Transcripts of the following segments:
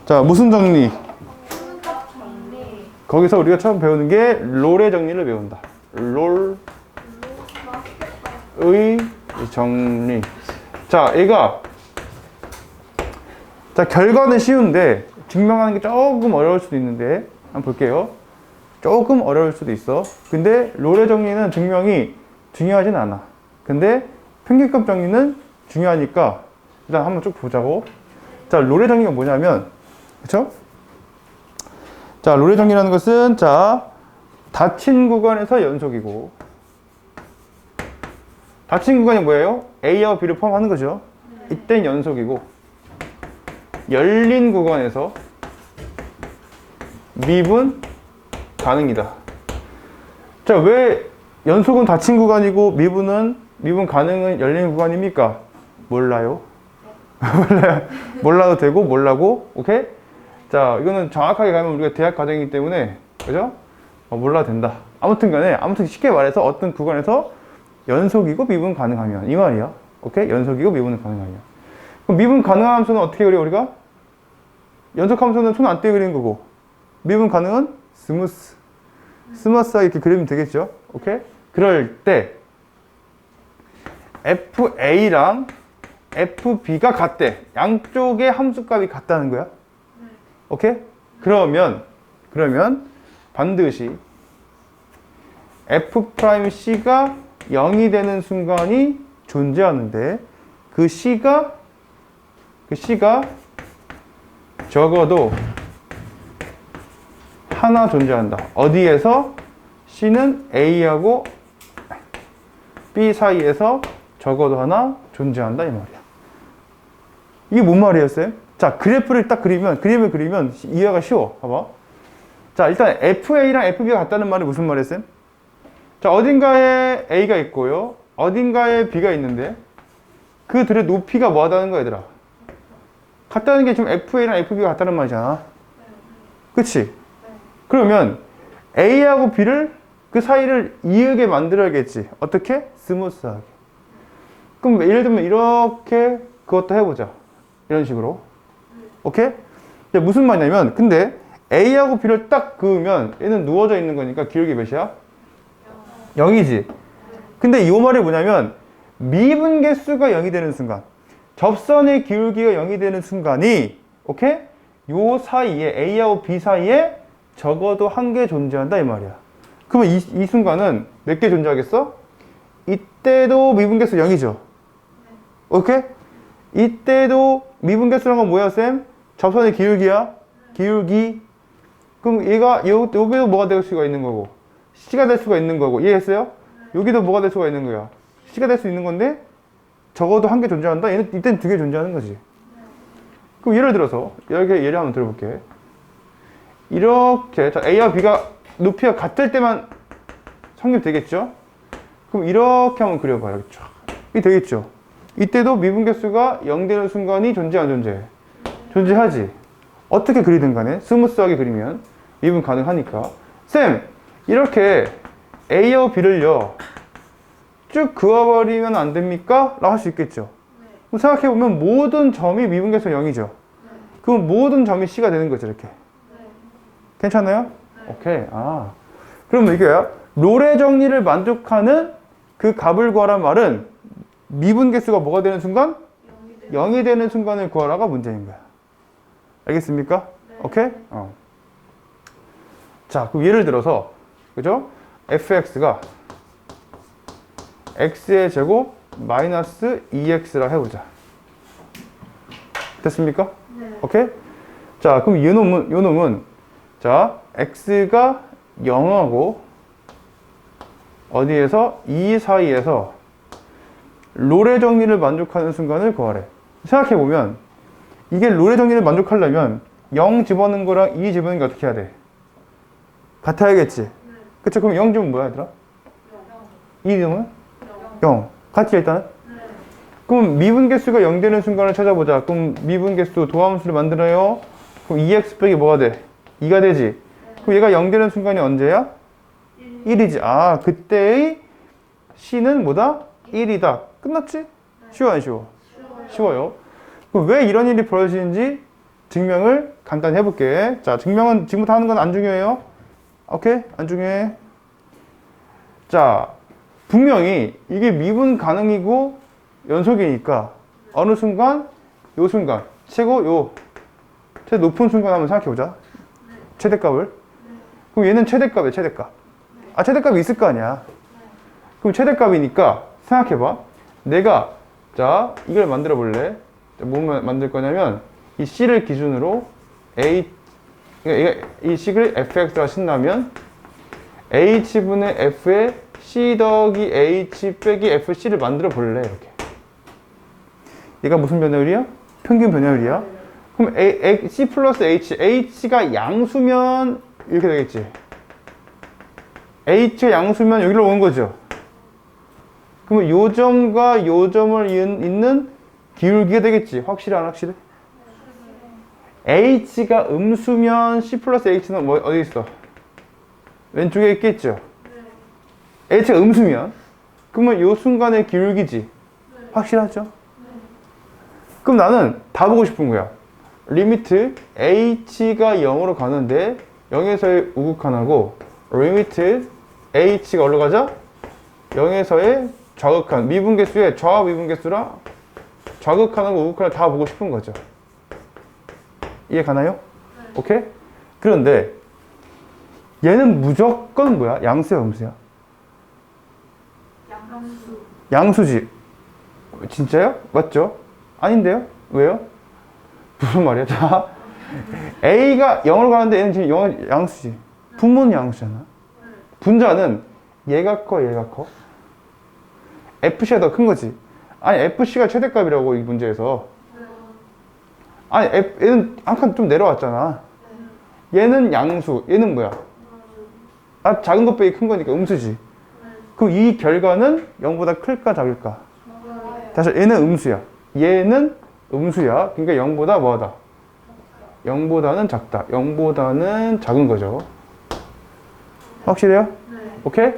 자, 무슨 정리? 거기서 우리가 처음 배우는 게 롤의 정리를 배운다. 롤의 정리. 자, 얘가 자, 결과는 쉬운데 증명하는 게 조금 어려울 수도 있는데 한번 볼게요. 조금 어려울 수도 있어. 근데 롤의 정리는 증명이 중요하진 않아. 근데 평균값 정리는 중요하니까 일단 한번 쭉 보자고. 자, 롤의 정리가 뭐냐면, 그쵸? 자, 롤의 정리라는 것은, 자, 닫힌 구간에서 연속이고, 닫힌 구간이 뭐예요? A와 B를 포함하는 거죠. 이땐 연속이고, 열린 구간에서 미분 가능이다. 자, 왜 연속은 닫힌 구간이고 미분 가능은 열린 구간입니까? 몰라요. 몰라요. 몰라도 되고 몰라고. 오케이? 자, 이거는 정확하게 가면 우리가 대학 과정이기 때문에, 그죠? 몰라도 된다. 아무튼 쉽게 말해서 어떤 구간에서 연속이고 미분 가능하면 이 말이야. 오케이? 연속이고 미분은 가능하면. 그럼 미분 가능한 함수는 어떻게 그려 우리가? 연속 함수는 손 안 떼고 그리는 거고, 미분 가능은 스무스하게 이렇게 그리면 되겠죠? 오케이? 그럴 때 FA랑 FB가 같대. 양쪽의 함수값이 같다는 거야. 오케이? 그러면 반드시 F'C가 0이 되는 순간이 존재하는데 그 C가 적어도 하나 존재한다. 어디에서? C는 A하고 B 사이에서 적어도 하나 존재한다 이 말이야. 이게 뭔 말이에요, 쌤? 자, 그래프를 딱 그림을 그리면 이해가 쉬워. 봐봐. 자, 일단 FA랑 FB가 같다는 말이 무슨 말이에요, 쌤? 자, 어딘가에 A가 있고요. 어딘가에 B가 있는데 그 둘의 높이가 뭐하다는 거야, 얘들아? 같다는 게 지금 FA랑 FB가 같다는 말이잖아. 그치? 그러면 A하고 B를 그 사이를 이으게 만들어야겠지. 어떻게? 스무스하게. 그럼 예를 들면 이렇게 그것도 해보자. 이런 식으로. 오케이? 무슨 말이냐면 근데 A하고 B를 딱 그으면 얘는 누워져 있는 거니까 기울기 몇이야? 0이지. 근데 이 말이 뭐냐면 미분 개수가 0이 되는 순간, 접선의 기울기가 0이 되는 순간이, 오케이? 요 사이에 A하고 B 사이에 적어도 한 개 존재한다 이 말이야. 그러면 이 순간은 몇 개 존재하겠어? 이때도 미분계수 0이죠. 오케이? 이때도 미분계수란 건 뭐야, 쌤? 접선의 기울기야. 기울기. 그럼 얘가 여기도 뭐가 될 수가 있는 거고 C가 될 수가 있는 거고. 이해했어요? 여기도 뭐가 될 수가 있는 거야. C가 될 수 있는 건데 적어도 한 개 존재한다? 얘는 이때는 두 개 존재하는 거지. 그럼 예를 들어서 이렇게 예를 한번 들어볼게. 이렇게, 자, A와 B가 높이가 같을 때만 성립되겠죠? 그럼 이렇게 한번 그려봐요. 이렇게 쫙. 이게 되겠죠? 이때도 미분계수가 0 되는 순간이 존재, 안 존재? 존재하지. 어떻게 그리든 간에 스무스하게 그리면 미분 가능하니까. 쌤, 이렇게 A와 B를요 쭉 그어버리면 안 됩니까? 라고 할 수 있겠죠? 그럼 생각해보면 모든 점이 미분계수 0이죠? 그럼 모든 점이 C가 되는 거죠, 이렇게. 괜찮아요? 오케이. 아. 그럼 이게요. 롤의 정리를 만족하는 그 값을 구하란 말은 미분계수가 뭐가 되는 순간? 0이 되는 순간을 구하라가 문제인 거야. 알겠습니까? 네. 오케이? 자, 그럼 예를 들어서, 그죠? fx가 x의 제곱 마이너스 2x라 해보자. 됐습니까? 네. 오케이? 자, 그럼 요 놈은 자, x가 0하고 어디에서? 2 사이에서 롤의 정리를 만족하는 순간을 구하래. 생각해보면 이게 롤의 정리를 만족하려면 0 집어넣는 거랑 2 집어넣는 게 어떻게 해야 돼? 같아야겠지? 네. 그쵸? 그럼 0 집으면 뭐야, 얘들아? 2 집으면? 0. 같지, 일단은? 네. 그럼 미분계수가 0 되는 순간을 찾아보자. 그럼 미분계수 도함수를 만들어요. 그럼 2x 빼기 뭐가 돼? 2가 되지? 네. 그럼 얘가 0 되는 순간이 언제야? 1이지. 아, 그때의 C는 뭐다? 1이다. 끝났지? 쉬워 안 쉬워? 쉬워요. 그럼 왜 이런 일이 벌어지는지 증명을 간단히 해볼게. 자, 증명은 지금부터 하는 건 안 중요해요. 오케이? 안 중요해. 자, 분명히 이게 미분 가능이고 연속이니까 어느 순간, 요 순간, 최고 높은 순간 한번 생각해보자. 최대값을. 그럼 얘는 최대값이야, 최대값. 아, 최대값이 있을 거 아니야. 그럼 최대값이니까 생각해봐. 내가, 자, 이걸 만들어 볼래? 뭐 만들 거냐면, 이 C를 기준으로 이 식을 fx가 신나면 h분의 f에 C 더하기 h 빼기 fc를 만들어 볼래, 이렇게. 얘가 무슨 변화율이야? 평균 변화율이야. 그럼 C 플러스 h가 양수면 이렇게 되겠지. h가 양수면 여기로 오는 거죠. 그러면 요 점과 요 점을 잇는 기울기가 되겠지. 확실해 안 확실해? h가 음수면 C 플러스 h는 뭐 어디 있어? 왼쪽에 있겠죠. h가 음수면 그러면 요 순간의 기울기지. 확실하죠? 그럼 나는 다 보고 싶은 거야. 리미트 h가 0으로 가는데 0에서의 우극한하고 리미트 h가 어디로 가자? 0에서의 좌극한 미분계수의 좌와 미분계수랑 좌극한하고 우극한을 다 보고 싶은 거죠. 이해 가나요? 오케이? 그런데 얘는 무조건 뭐야? 양수야, 음수야? 양수지. 진짜요? 맞죠? 아닌데요? 왜요? 무슨 말이야? 자, A가 0으로 가는데 얘는 지금 양수지. 분모는 양수잖아. 분자는 얘가 커, 얘가 커? FC가 더 큰 거지. 아니, FC가 최대값이라고, 이 문제에서. 아니, 얘는 한 칸 좀 내려왔잖아. 얘는 양수, 얘는 뭐야? 아, 작은 것 빼기 큰 거니까 음수지. 그럼 이 결과는 0보다 클까, 작을까? 다시, 얘는 음수야. 얘는 음수야. 그러니까 0보다 뭐하다? 0보다는 작다. 0보다는 작은 거죠. 확실해요? 오케이?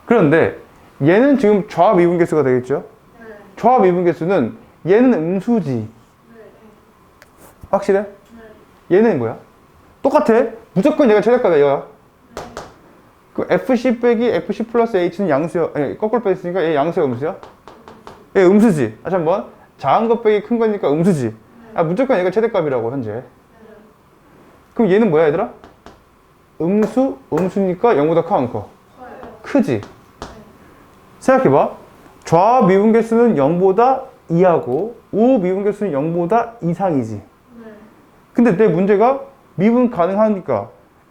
그런데 얘는 지금 좌 미분계수가 되겠죠? 좌 미분계수는 얘는 음수지. 확실해? 얘는 뭐야? 똑같아. 무조건 얘가 최대값이야, 얘가. 그 FC 빼기 FC 플러스 H는 양수야. 아니, 거꾸로 뺐으니까 얘 양수야, 음수야? 얘 음수지. 다시 한 번. 작은 것 빼기 큰 거니까 음수지. 아, 무조건 얘가 최대값이라고, 현재. 그럼 얘는 뭐야, 얘들아? 음수니까 0보다 커, 안 커? 크지? 생각해봐. 좌 미분계수는 0보다 2하고 우 미분계수는 0보다 이상이지. 근데 내 문제가 미분 가능하니까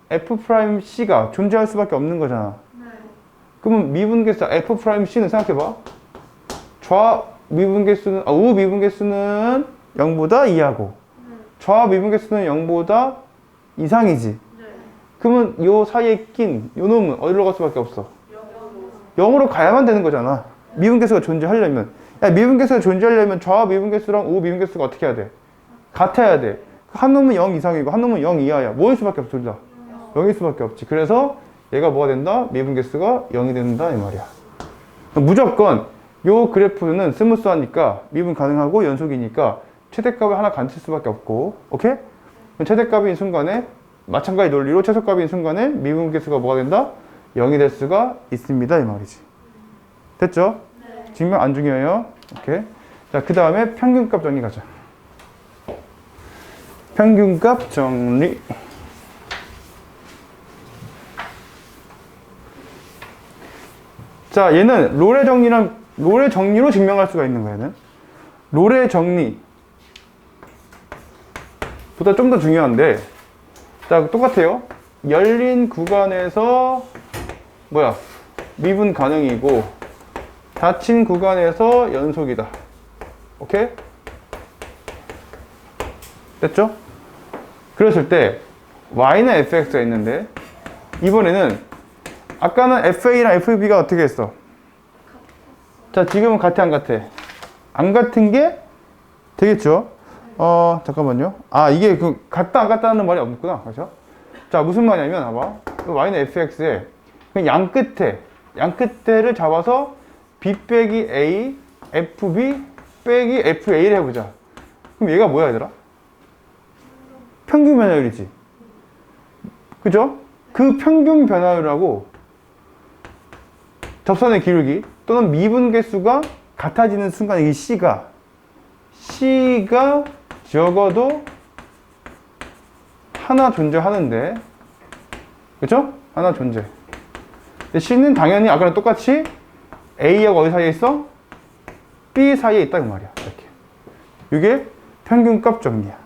F'C가 존재할 수밖에 없는 거잖아. 그러면 미분계수 F'C는 생각해봐. 좌 미분계수는, 우 미분계수는 0보다 2하고 좌 미분계수는 0보다 이상이지. 그러면 요 사이에 낀 요 놈은 어디로 갈 수밖에 없어? 0으로 가야만 되는 거잖아. 미분계수가 존재하려면. 야, 미분계수가 존재하려면 좌 미분계수랑 우 미분계수가 어떻게 해야 돼? 같아야 돼. 한 놈은 0 이상이고 한 놈은 0 이하야. 뭐일 수밖에 없어, 둘 다. 0일 수밖에 없지. 그래서 얘가 뭐가 된다? 미분계수가 0이 된다, 이 말이야. 무조건 요 그래프는 스무스하니까 미분 가능하고 연속이니까 최대값을 하나 간칠 수밖에 없고, 오케이? 그럼 최대값인 순간에 마찬가지 논리로 최소값인 순간에 미분계수가 뭐가 된다? 0이 될 수가 있습니다, 이 말이지. 됐죠? 네. 증명 안 중요해요. 오케이. 자, 그 다음에 평균값 정리 가자. 평균값 정리. 자, 얘는 롤의 정리로 증명할 수가 있는 거야, 얘는. 롤의 정리 보다 좀 더 중요한데, 자, 똑같아요. 열린 구간에서 뭐야? 미분 가능이고 닫힌 구간에서 연속이다. 오케이? 됐죠? 그랬을 때 y는 fx가 있는데 이번에는 아까는 fa랑 fb가 어떻게 했어? 자, 지금은 같아 안 같아? 안 같은 게 되겠죠? 잠깐만요. 아, 이게 그 같다 안 같다는 말이 없구나. 그렇죠? 자, 무슨 말이냐면 봐봐. y는 fx에 그냥 양 끝에를 잡아서 B 빼기 A, FB 빼기 FA를 해보자. 그럼 얘가 뭐야, 얘들아? 평균 변화율이지. 그죠? 그 평균 변화율하고 접선의 기울기 또는 미분 개수가 같아지는 순간 이 C가 적어도 하나 존재하는데, 그죠? 하나 존재. C는 당연히 아까랑 똑같이 A하고 어디 사이에 있어? B 사이에 있다 그 말이야. 이렇게. 이게 평균값 정리야.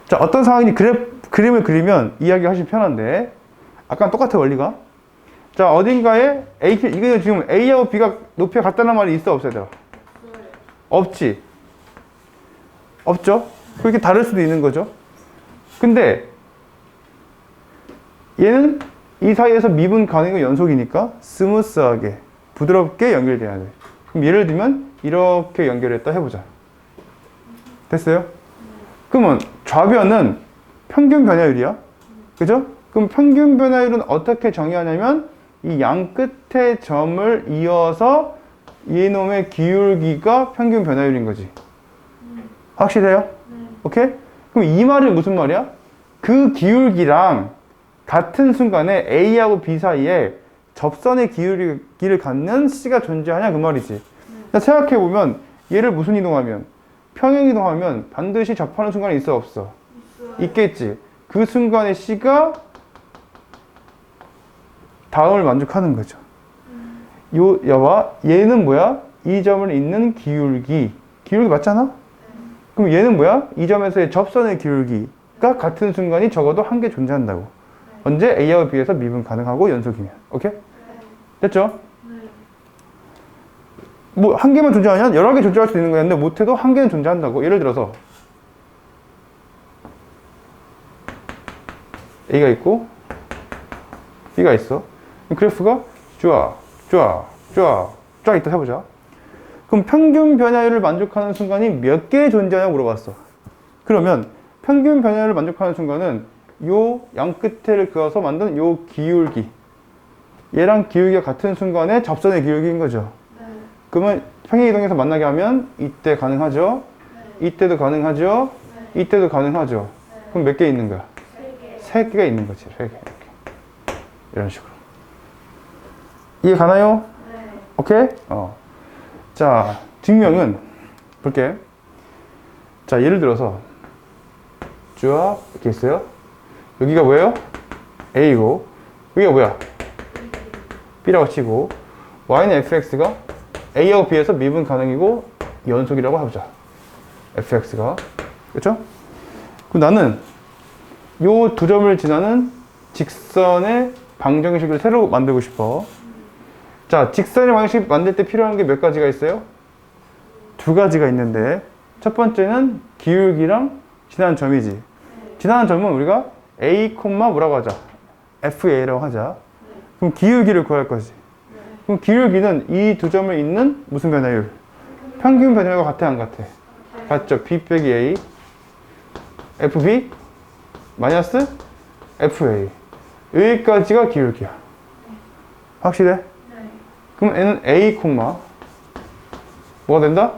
자, 어떤 상황이 그림을 그리면 이야기 하시면 편한데, 아까랑 똑같아 원리가. 자, 어딘가에 이게 지금 A하고 B가 높이가 같다는 말이 있어 없어야 돼? 없지. 없죠? 그렇게 다를 수도 있는 거죠. 근데 얘는 이 사이에서 미분 가능이고 연속이니까 스무스하게 부드럽게 연결돼야 돼. 그럼 예를 들면 이렇게 연결했다 해보자. 됐어요? 그러면 좌변은 평균 변화율이야. 그죠? 그럼 평균 변화율은 어떻게 정의하냐면 이 양 끝의 점을 이어서 이놈의 기울기가 평균 변화율인 거지. 확실해요? 오케이? 그럼 이 말은 무슨 말이야? 그 기울기랑 같은 순간에 A하고 B 사이에 접선의 기울기를 갖는 C가 존재하냐 그 말이지. 생각해보면 얘를 무슨 이동하면? 평행 이동하면 반드시 접하는 순간이 있어 없어? 있겠지. 그 순간에 C가 다음을 만족하는 거죠. 여봐, 얘는 뭐야? 이 점을 잇는 기울기 맞잖아? 그럼 얘는 뭐야? 이 점에서의 접선의 기울기가 같은 순간이 적어도 한 개 존재한다고. 언제? A하고 B에서 미분 가능하고 연속이면. 오케이? 됐죠? 뭐 한 개만 존재하냐? 여러 개 존재할 수 있는 거였는데 못해도 한 개는 존재한다고. 예를 들어서 A가 있고 B가 있어. 그래프가 쫙 있다 해보자. 그럼 평균 변화율을 만족하는 순간이 몇 개 존재하냐고 물어봤어. 그러면 평균 변화율을 만족하는 순간은 요 양 끝을 그어서 만든 요 기울기, 얘랑 기울기가 같은 순간에 접선의 기울기인 거죠. 그러면 평행 이동해서 만나게 하면 이때 가능하죠? 이때도 가능하죠? 이때도 가능하죠? 그럼 몇 개 있는 거야? 3개가 있는 거지. 3개. 이렇게. 이런 식으로. 이해 가나요? 오케이? 자, 증명은 볼게. 자, 예를 들어서 쭉 이렇게 있어요. 여기가 뭐예요? A고 여기가 뭐야? B라고 치고 Y는 fx가 A하고 B에서 미분 가능이고 연속이라고 해보자. fx가. 그렇죠? 그럼 나는 요 두 점을 지나는 직선의 방정식을 새로 만들고 싶어. 자, 직선의 방정식 만들 때 필요한 게 몇 가지가 있어요? 2가지가 있는데 첫 번째는 기울기랑 지나는 점이지. 지나는 점은 우리가 A, 뭐라고 하자? FA라고 하자. 그럼 기울기를 구할 거지. 그럼 기울기는 이 두 점을 잇는 무슨 변화율? 평균 변화율과 같아 안 같아? 같죠. B 빼기 A FB 마이너스 FA 여기까지가 기울기야. 확실해? 그럼 N은 A, 뭐가 된다?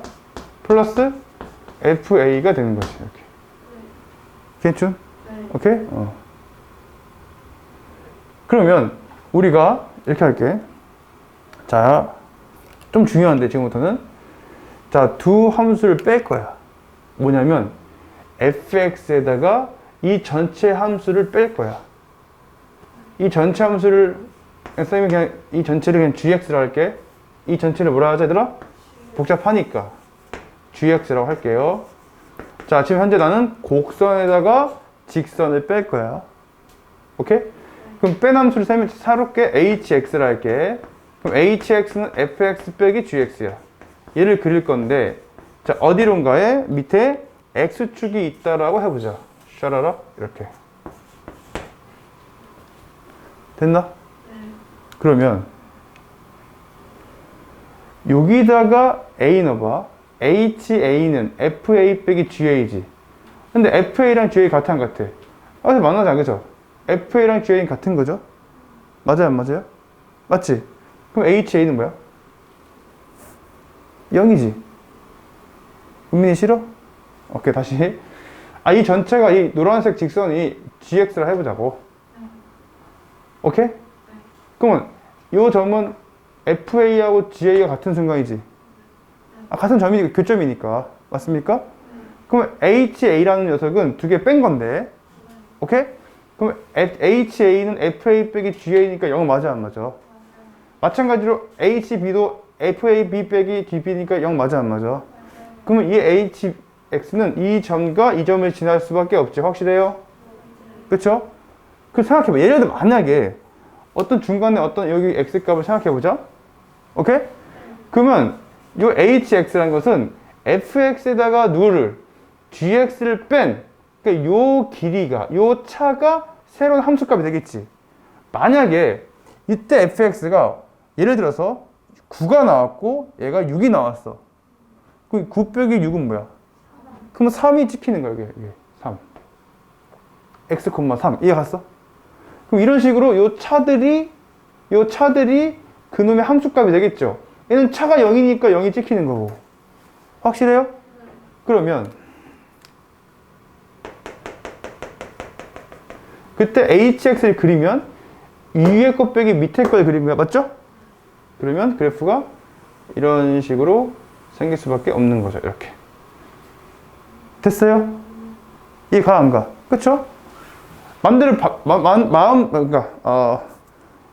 플러스 FA가 되는 거지. 이렇게. 괜찮? 오케이? 그러면 우리가 이렇게 할게. 자, 좀 중요한데 지금부터는 자, 두 함수를 뺄 거야. 뭐냐면 fx에다가 이 전체 함수를 뺄 거야. 이 전체 함수를 쌤이 그냥 이 전체를 그냥 gx라고 할게. 이 전체를 뭐라 하자 얘들아? 복잡하니까 gx라고 할게요. 자, 지금 현재 나는 곡선에다가 직선을 뺄 거야. 오케이? 그럼 뺀 함수를 쌤이 새롭게 hx라 할게. 그럼 hx는 fx 빼기 gx야. 얘를 그릴 건데 자, 어디론가에 밑에 x축이 있다라고 해보자. 샤라라 이렇게. 됐나? 그러면 여기다가 a 넣어봐. HA는 FA 빼기 GA지. 근데 FA랑 GA 같아 안 같아? 그래서 만나지 않겠죠? FA랑 GA는 같은 거죠? 맞아요 안 맞아요? 맞지? 그럼 HA는 뭐야? 0이지. 은민이 싫어? 오케이, 다시. 이 전체가 이 노란색 직선이 gx라 해보자고. 오케이? 그러면 이 점은 FA하고 GA가 같은 순간이지. 같은 점이니까, 교점이니까. 맞습니까? 그러면 HA라는 녀석은 두 개 뺀 건데. 오케이? 그럼 HA는 FA 빼기 GA니까 0 맞아, 안 맞아? 마찬가지로 HB도 FAB 빼기 DB니까 0 맞아, 안 맞아? 그러면 이 HX는 이 점과 이 점을 지날 수밖에 없지. 확실해요? 그쵸? 그 생각해봐. 예를 들어 만약에 어떤 중간에 어떤 여기 X값을 생각해보자. 오케이? 그러면 이 HX라는 것은 FX에다가 누구를? GX를 뺀, 그러니까 요 길이가, 요 차가 새로운 함수값이 되겠지. 만약에 이때 fx가 예를 들어서 9가 나왔고 얘가 6이 나왔어. 그럼 9 빼기 6은 뭐야? 그럼 3이 찍히는 거야, 이게 3. x, 3. 이해 갔어? 그럼 이런 식으로 요 차들이 그놈의 함수값이 되겠죠. 얘는 차가 0이니까 0이 찍히는 거고. 확실해요? 그러면 그때 hx를 그리면 이 위에 것 빼기 밑에 걸 그린 거야. 맞죠? 그러면 그래프가 이런 식으로 생길 수밖에 없는 거죠. 이렇게. 됐어요? 이해가 안 가? 그쵸? 반대로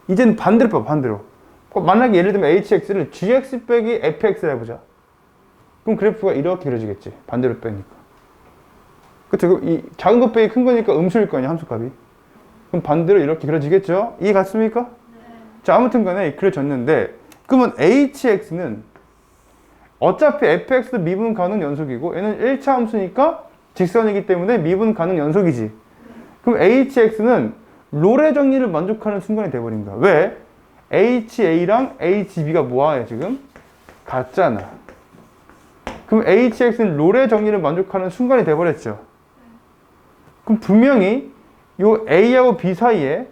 이제는 반대로 봐. 반대로. 만약에 예를 들면 hx를 gx 빼기 fx를 해보자. 그럼 그래프가 이렇게 그려지겠지. 반대로 빼니까. 그쵸? 그럼 이 작은 것 빼기 큰 거니까 음수일 거 아니야, 함수값이. 그럼 반대로 이렇게 그려지겠죠? 이해 갔습니까? 네. 자, 아무튼 간에 그려졌는데, 그러면 hx는 어차피 fx 미분 가능 연속이고, 얘는 1차 함수니까 직선이기 때문에 미분 가능 연속이지. 네. 그럼 hx는 롤의 정리를 만족하는 순간이 돼버린 거야. 왜? ha랑 hb가 뭐야, 지금? 같잖아. 그럼 hx는 롤의 정리를 만족하는 순간이 돼버렸죠. 그럼 분명히 요 A하고 B 사이에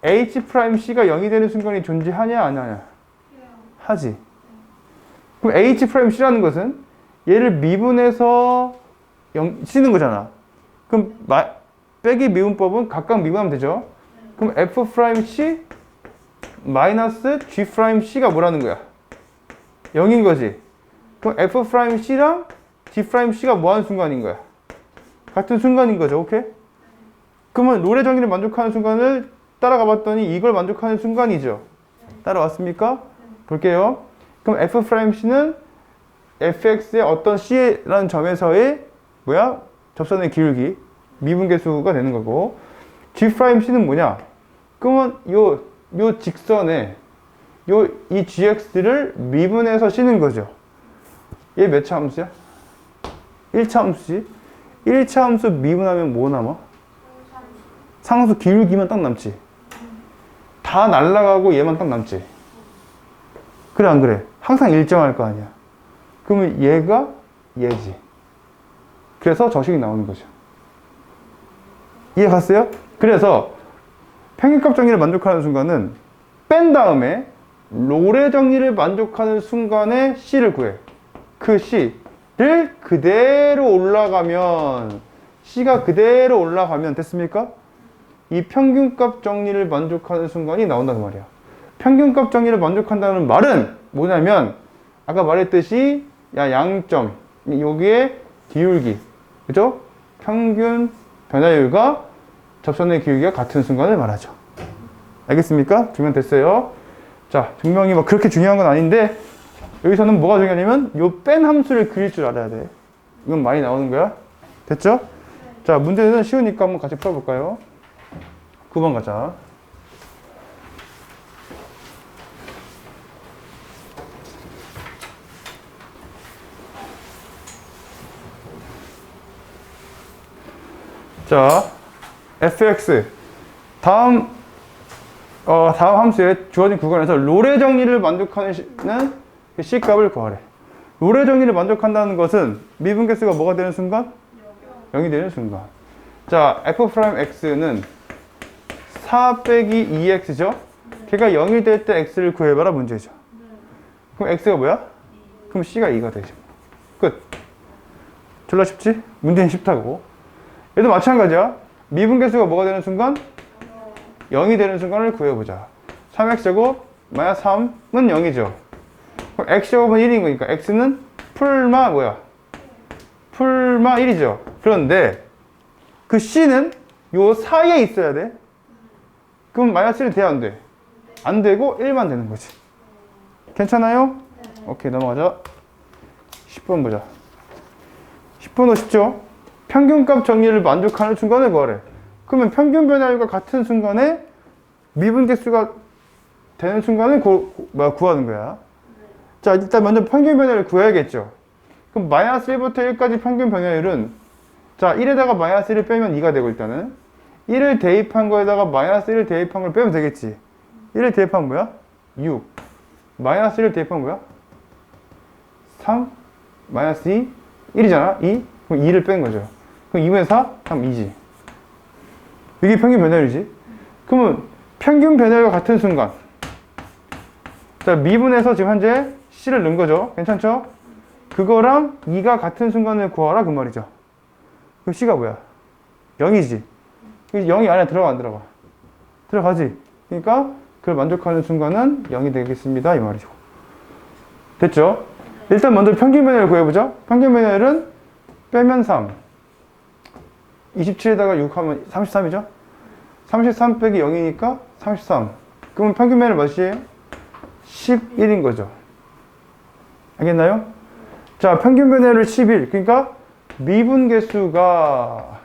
H'C가 0이 되는 순간이 존재하냐, 안 하냐? 하지. 그럼 H'C라는 것은 얘를 미분해서 쓰는 거잖아. 그럼 빼기 미분법은 각각 미분하면 되죠. 그럼 F'C 마이너스 G'C가 뭐라는 거야? 0인 거지. 그럼 F'C랑 G'C가 뭐 하는 순간인 거야? 같은 순간인 거죠. 오케이? 그러면 롤의 정의를 만족하는 순간을 따라가 봤더니 이걸 만족하는 순간이죠. 따라왔습니까? 볼게요. 그럼 F'C는 fx의 어떤 c라는 점에서의 접선의 기울기, 미분계수가 되는 거고, G'C는 뭐냐? 그러면 요 직선에 이 gx를 미분해서 씌는 거죠. 얘 몇 차 함수야? 1차 함수지. 1차 함수 미분하면 뭐 남아? 상수 기울기만 딱 남지. 다 날라가고 얘만 딱 남지. 그래, 안 그래? 항상 일정할 거 아니야. 그러면 얘가 얘지. 그래서 저식이 나오는 거죠. 이해 갔어요? 그래서 평균값 정리를 만족하는 순간은 뺀 다음에 롤의 정리를 만족하는 순간에 C를 구해. 그 C를 그대로 올라가면, C가 그대로 올라가면 됐습니까? 이 평균값 정리를 만족하는 순간이 나온다는 말이야. 평균값 정리를 만족한다는 말은 뭐냐면, 아까 말했듯이, 양점, 여기에 기울기, 그죠? 평균 변화율과 접선의 기울기가 같은 순간을 말하죠. 알겠습니까? 증명 됐어요. 자, 증명이 막 그렇게 중요한 건 아닌데, 여기서는 뭐가 중요하냐면, 요 뺀 함수를 그릴 줄 알아야 돼. 이건 많이 나오는 거야. 됐죠? 자, 문제는 쉬우니까 한번 같이 풀어볼까요? 9번 가자. 자, fx. 다음 함수에 주어진 구간에서 롤의 정리를 만족하는 C값을 구하래. 롤의 정리를 만족한다는 것은 미분계수가 뭐가 되는 순간? 0이 되는 순간. 자, f'x는 4 빼기 2x죠? 걔가 0이 될 때 x를 구해봐라 문제죠. 그럼 x가 뭐야? 그럼 C가 2가 되지. 끝. 졸라 쉽지? 문제는 쉽다고. 얘도 마찬가지야. 미분계수가 뭐가 되는 순간? 0이 되는 순간을 구해보자. 3x제곱 마이너스 3은 0이죠. 그럼 x제곱은 1인 거니까 x는 풀마 뭐야? 풀마 1이죠. 그런데 그 C는 요 사이에 있어야 돼. 그럼 마이너스 1이 돼야 안 돼? 안 되고 1만 되는 거지. 괜찮아요? 오케이, 넘어가자. 10번 보자. 10번도 쉽죠? 평균값 정리를 만족하는 순간을 구하래. 그러면 평균 변화율과 같은 순간에 미분계수가 되는 순간을 구하는 거야. 자, 일단 먼저 평균 변화율을 구해야겠죠. 그럼 마이너스 1부터 1까지 평균 변화율은 자, 1에다가 마이너스 1을 빼면 2가 되고 일단은 1을 대입한 거에다가 마이너스 1을 대입한 걸 빼면 되겠지. 1을 대입한 뭐야? 6. 마이너스 1을 대입한 뭐야? 3. 마이너스 2. 1이잖아. 2. 그럼 2를 뺀 거죠. 그럼 2분의 4? 3, 2지. 이게 평균 변화율이지. 그러면 평균 변화율과 같은 순간. 자, 미분에서 지금 현재 C를 넣은 거죠. 괜찮죠? 그거랑 2가 같은 순간을 구하라 그 말이죠. 그럼 C가 뭐야? 0이지. 0이 안에 들어가 안 들어가? 들어가지. 그러니까 그걸 만족하는 순간은 0이 되겠습니다. 이 말이죠. 됐죠? 일단 먼저 평균 변화율 구해보자. 평균 변화율은 빼면 3. 27에다가 6 하면 33이죠? 33 빼기 0이니까 33. 그러면 평균 변화율 몇이에요? 11인 거죠. 알겠나요? 자, 평균 변화율 11. 그러니까 미분계수가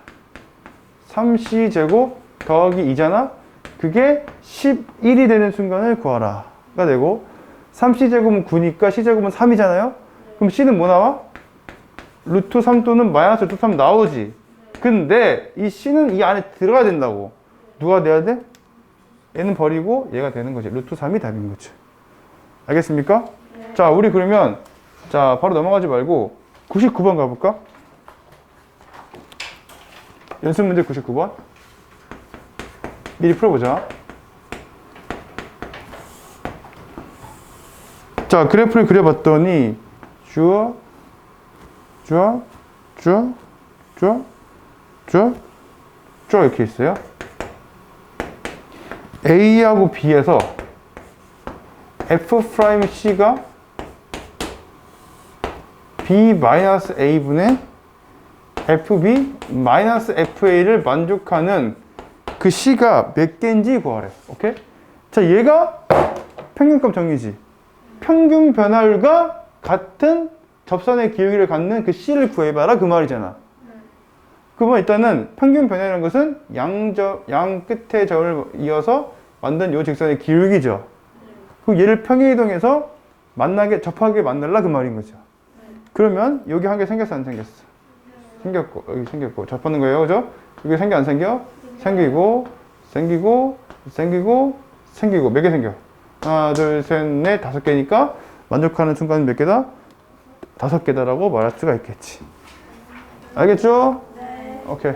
3C제곱 더하기 2잖아? 그게 11이 되는 순간을 구하라. 가 되고 3C제곱은 9니까 C제곱은 3이잖아요? 그럼 C는 뭐 나와? 루트 3 또는 마이너스 루트 3 나오지. 근데 이 C는 이 안에 들어가야 된다고. 누가 돼야 돼? 얘는 버리고 얘가 되는 거지. 루트 3이 답인 거지. 알겠습니까? 네. 자, 우리 그러면 자, 바로 넘어가지 말고 99번 가볼까? 연습 문제 99번. 미리 풀어보자. 자, 그래프를 그려봤더니 쭉 이렇게 있어요. A하고 B에서 F'C가 B-A분의 FB-FA를 만족하는 그 C가 몇 개인지 구하래. 오케이? 자, 얘가 평균값 정의지. 평균 변화율과 같은 접선의 기울기를 갖는 그 C를 구해봐라 그 말이잖아. 그러면 일단은 평균 변화율이라는 것은 양 끝에 점을 이어서 만든 요 직선의 기울기죠. 그럼 얘를 평행이동해서 접하게 만들라 그 말인 거죠. 그러면 여기 한 개 생겼어 안 생겼어? 생겼고 여기 생겼고 접하는 거예요, 그죠? 여기 생겨 안 생겨? 생기고 몇 개 생겨? 하나, 둘, 셋, 넷, 5개니까 만족하는 순간은 몇 개다? 5개다라고 말할 수가 있겠지. 알겠죠? 네. 오케이.